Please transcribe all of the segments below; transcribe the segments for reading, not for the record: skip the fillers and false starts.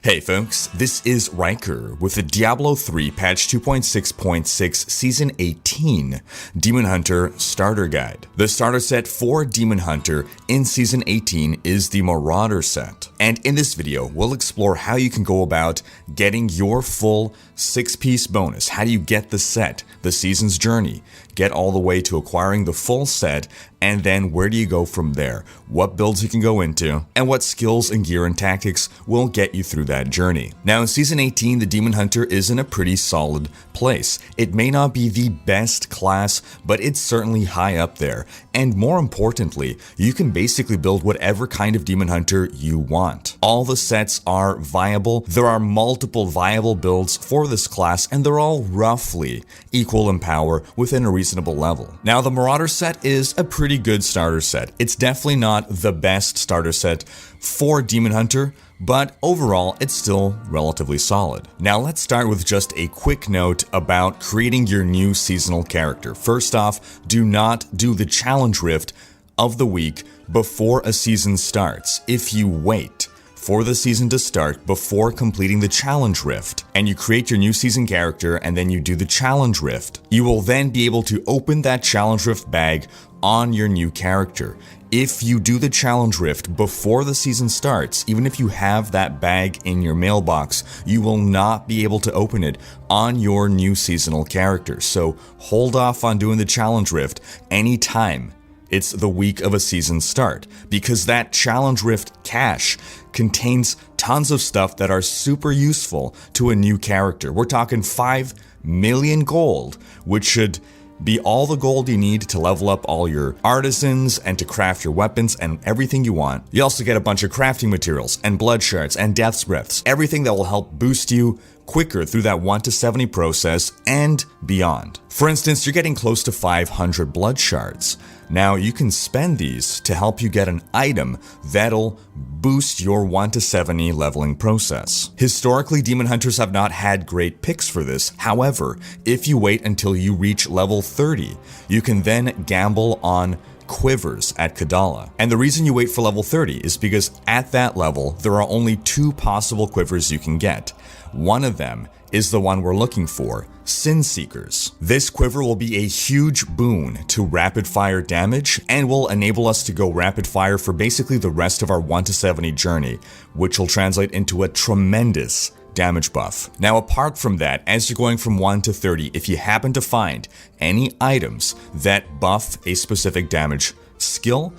Hey folks, this is Riker with the Diablo 3 patch 2.6.6 Season 18 Demon Hunter Starter Guide. The starter set for Demon Hunter in Season 18 is the Marauder set. And in this video, we'll explore how you can go about getting your full 6-piece bonus. How do you get the set, the season's journey, get all the way to acquiring the full set, and then where do you go from there? What builds you can go into, and what skills and gear and tactics will get you through that journey. Now in Season 18, the Demon Hunter is in a pretty solid place. It may not be the best class, but it's certainly high up there. And more importantly, you can basically build whatever kind of Demon Hunter you want. All the sets are viable. There are multiple viable builds for this class, and they're all roughly equal in power within a reasonable level. Now the Marauder set is a pretty good starter set. It's definitely not the best starter set for Demon Hunter, but overall it's still relatively solid. Now let's start with just a quick note about creating your new seasonal character. First off, do not do the challenge rift of the week before a season starts. If you wait for the season to start before completing the challenge rift, and you create your new season character and then you do the challenge rift, you will then be able to open that challenge rift bag on your new character. If you do the challenge rift before the season starts, even if you have that bag in your mailbox, you will not be able to open it on your new seasonal character. So hold off on doing the challenge rift anytime it's the week of a season start, because that challenge rift cache contains tons of stuff that are super useful to a new character. We're talking 5 million gold, which should be all the gold you need to level up all your artisans and to craft your weapons and everything you want. You also get a bunch of crafting materials and blood shards and death's breaths, everything that will help boost you quicker through that 1 to 70 process and beyond. For instance, you're getting close to 500 blood shards. Now you can spend these to help you get an item that'll boost your 1 to 70 leveling process. Historically, Demon Hunters have not had great picks for this. However, if you wait until you reach level 30, you can then gamble on quivers at Kadala. And the reason you wait for level 30 is because at that level, there are only 2 possible quivers you can get. One of them is the one we're looking for, Sin Seekers. This quiver will be a huge boon to rapid fire damage and will enable us to go rapid fire for basically the rest of our 1 to 70 journey, which will translate into a tremendous damage buff. Now apart from that, as you're going from 1 to 30, if you happen to find any items that buff a specific damage skill,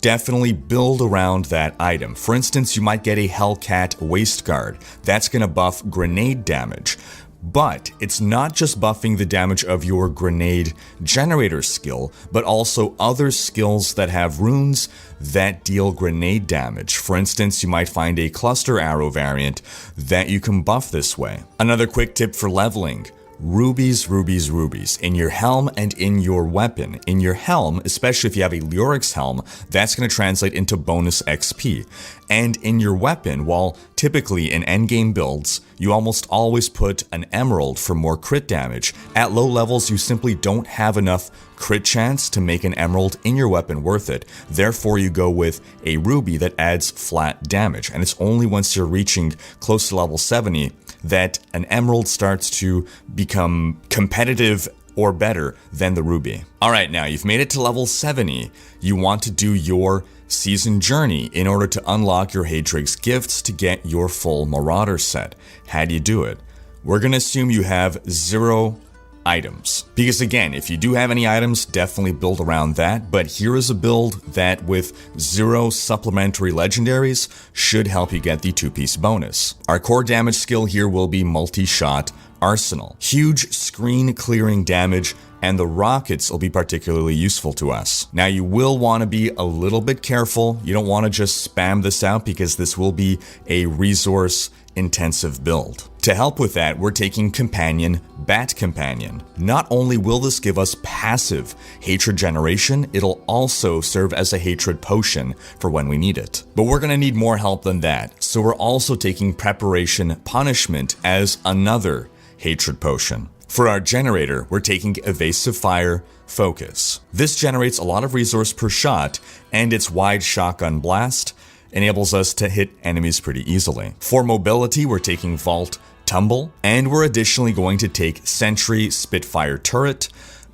definitely build around that item. For instance, you might get a Hellcat Waist Guard. That's going to buff grenade damage. But it's not just buffing the damage of your grenade generator skill, but also other skills that have runes that deal grenade damage. For instance, you might find a cluster arrow variant that you can buff this way. Another quick tip for leveling: rubies, rubies, rubies in your helm and in your weapon. In your helm, especially if you have a Lyrics helm, that's going to translate into bonus XP. And in your weapon, while typically in endgame builds, you almost always put an emerald for more crit damage, at low levels you simply don't have enough crit chance to make an emerald in your weapon worth it. Therefore you go with a ruby that adds flat damage, and it's only once you're reaching close to level 70 that an emerald starts to become competitive or better than the ruby. Alright, now you've made it to level 70. You want to do your season journey in order to unlock your Hatrig's gifts to get your full Marauder set. How do you do it? We're going to assume you have 0 items. Because again, if you do have any items, definitely build around that, but here is a build that with 0 supplementary legendaries should help you get the 2-piece bonus. Our core damage skill here will be multi-shot arsenal. Huge screen clearing damage, and the rockets will be particularly useful to us. Now you will want to be a little bit careful. You don't want to just spam this out because this will be a resource intensive build. To help with that, we're taking Companion, Bat Companion. Not only will this give us passive hatred generation, it'll also serve as a hatred potion for when we need it. But we're gonna need more help than that, so we're also taking Preparation Punishment as another hatred potion. For our generator, we're taking Evasive Fire Focus. This generates a lot of resource per shot, and its wide shotgun blast enables us to hit enemies pretty easily. For mobility, we're taking Vault Tumble, and we're additionally going to take Sentry Spitfire Turret,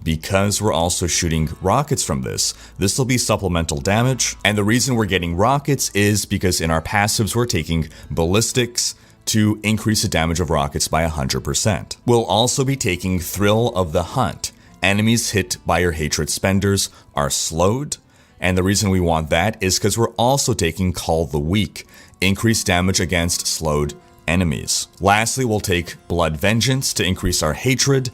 because we're also shooting rockets from this. This will be supplemental damage, and the reason we're getting rockets is because in our passives we're taking ballistics to increase the damage of rockets by 100%. We'll also be taking Thrill of the Hunt. Enemies hit by your hatred spenders are slowed, and the reason we want that is because we're also taking Call the Weak, increased damage against slowed enemies. Lastly, we'll take Blood Vengeance to increase our hatred,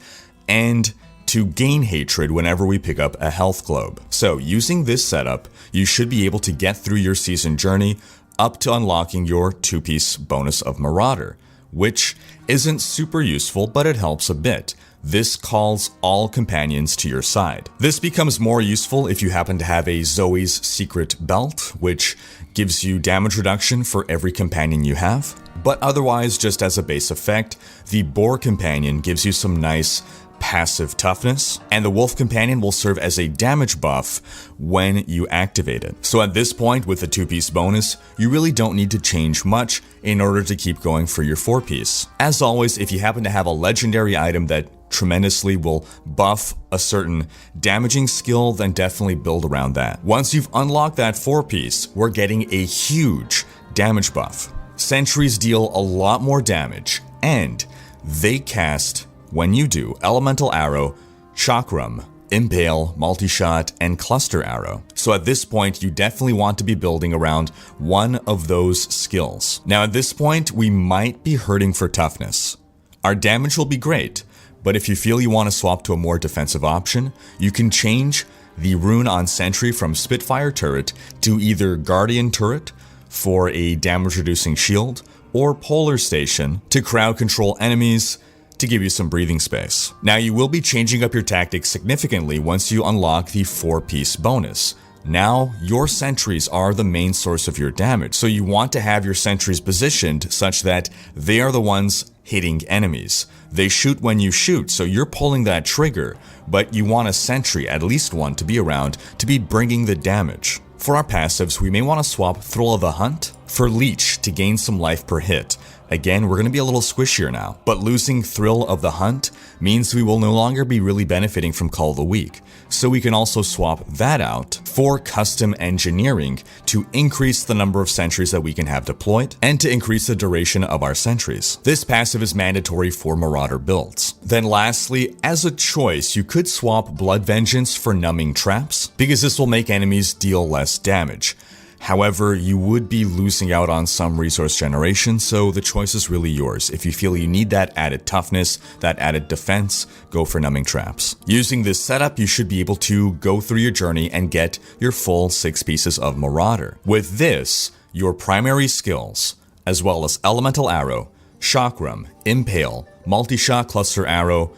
and to gain hatred whenever we pick up a health globe. So using this setup, you should be able to get through your season journey up to unlocking your 2-piece bonus of Marauder, which isn't super useful, but it helps a bit. This calls all companions to your side. This becomes more useful if you happen to have a Zoe's Secret Belt, which gives you damage reduction for every companion you have. But otherwise, just as a base effect, the Boar Companion gives you some nice passive toughness, and the Wolf Companion will serve as a damage buff when you activate it. So at this point, with the 2-piece bonus, you really don't need to change much in order to keep going for your 4-piece. As always, if you happen to have a legendary item that tremendously will buff a certain damaging skill, then definitely build around that. Once you've unlocked that 4-piece, we're getting a huge damage buff. Sentries deal a lot more damage, and they cast, when you do, Elemental Arrow, Chakram, Impale, Multi-Shot, and Cluster Arrow. So at this point, you definitely want to be building around one of those skills. Now at this point, we might be hurting for toughness. Our damage will be great, but if you feel you want to swap to a more defensive option, you can change the rune on Sentry from Spitfire Turret to either Guardian Turret for a damage-reducing shield, or Polar Station to crowd control enemies to give you some breathing space. Now you will be changing up your tactics significantly once you unlock the 4-piece bonus. Now your sentries are the main source of your damage, so you want to have your sentries positioned such that they are the ones hitting enemies. They shoot when you shoot, so you're pulling that trigger, but you want a sentry, at least one, to be around to be bringing the damage. For our passives, we may want to swap Thrill of the Hunt for Leech to gain some life per hit. Again, we're going to be a little squishier now, but losing Thrill of the Hunt means we will no longer be really benefiting from Call the Weak, so we can also swap that out for Custom Engineering to increase the number of sentries that we can have deployed and to increase the duration of our sentries. This passive is mandatory for Marauder builds. Then lastly, as a choice, you could swap Blood Vengeance for Numbing Traps, because this will make enemies deal less damage. However, you would be losing out on some resource generation, so the choice is really yours. If you feel you need that added toughness, that added defense, go for Numbing Traps. Using this setup, you should be able to go through your journey and get your full 6 pieces of Marauder. With this, your primary skills, as well as Elemental Arrow, Chakram, Impale, Multi-Shot, Cluster Arrow,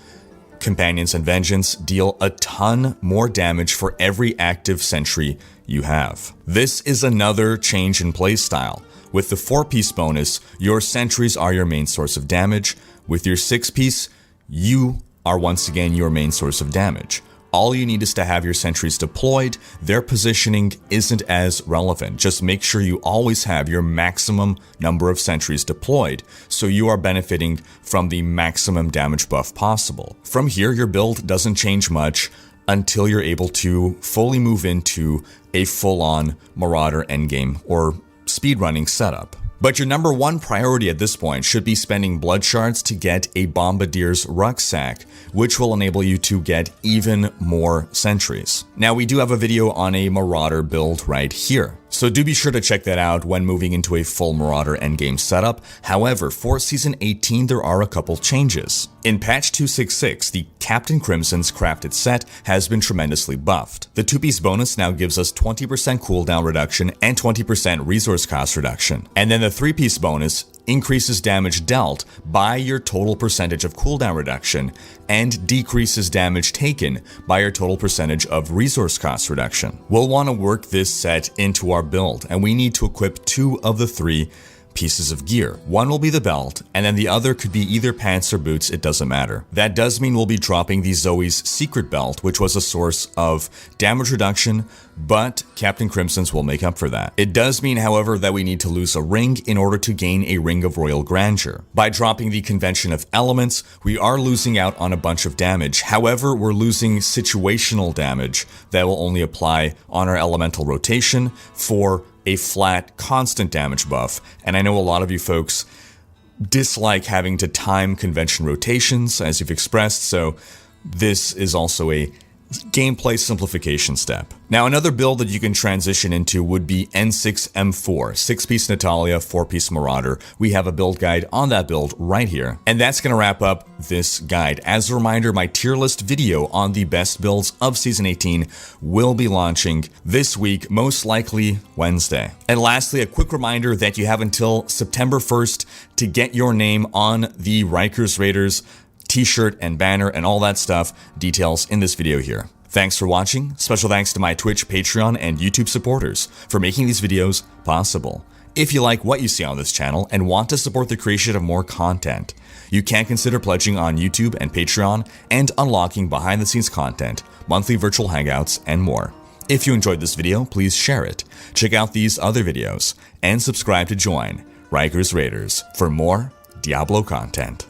Companions, and Vengeance deal a ton more damage for every active sentry you have. This is another change in playstyle. With the 4-piece bonus, your sentries are your main source of damage. With your 6-piece, you are once again your main source of damage. All you need is to have your sentries deployed. Their positioning isn't as relevant. Just make sure you always have your maximum number of sentries deployed, so you are benefiting from the maximum damage buff possible. From here, your build doesn't change much until you're able to fully move into a full-on Marauder endgame or speedrunning setup. But your number one priority at this point should be spending blood shards to get a Bombardier's Rucksack, which will enable you to get even more sentries. Now, we do have a video on a Marauder build right here, so do be sure to check that out when moving into a full Marauder endgame setup. However, for Season 18, there are a couple changes. In patch 266, the Captain Crimson's crafted set has been tremendously buffed. The 2-piece bonus now gives us 20% cooldown reduction and 20% resource cost reduction. And then the 3-piece bonus increases damage dealt by your total percentage of cooldown reduction and decreases damage taken by your total percentage of resource cost reduction. We'll want to work this set into our build, and we need to equip 2 of the 3 pieces of gear. One will be the belt, and then the other could be either pants or boots, it doesn't matter. That does mean we'll be dropping the Zoe's secret belt, which was a source of damage reduction, but Captain Crimson's will make up for that. It does mean, however, that we need to lose a ring in order to gain a Ring of Royal Grandeur. By dropping the Convention of Elements, we are losing out on a bunch of damage. However, we're losing situational damage that will only apply on our elemental rotation for a flat, constant damage buff. And I know a lot of you folks dislike having to time convention rotations, as you've expressed, so this is also a gameplay simplification step. Now, another build that you can transition into would be N6M4, 6-piece Natalia, 4-piece Marauder. We have a build guide on that build right here. And that's going to wrap up this guide. As a reminder, my tier list video on the best builds of Season 18 will be launching this week, most likely Wednesday. And lastly, a quick reminder that you have until September 1st to get your name on the Rikers Raiders t-shirt and banner and all that stuff. Details in this video here. Thanks for watching. Special thanks to my Twitch, Patreon, and YouTube supporters for making these videos possible. If you like what you see on this channel and want to support the creation of more content, you can consider pledging on YouTube and Patreon and unlocking behind-the-scenes content, monthly virtual hangouts, and more. If you enjoyed this video, please share it. Check out these other videos and subscribe to join Rikers Raiders for more Diablo content.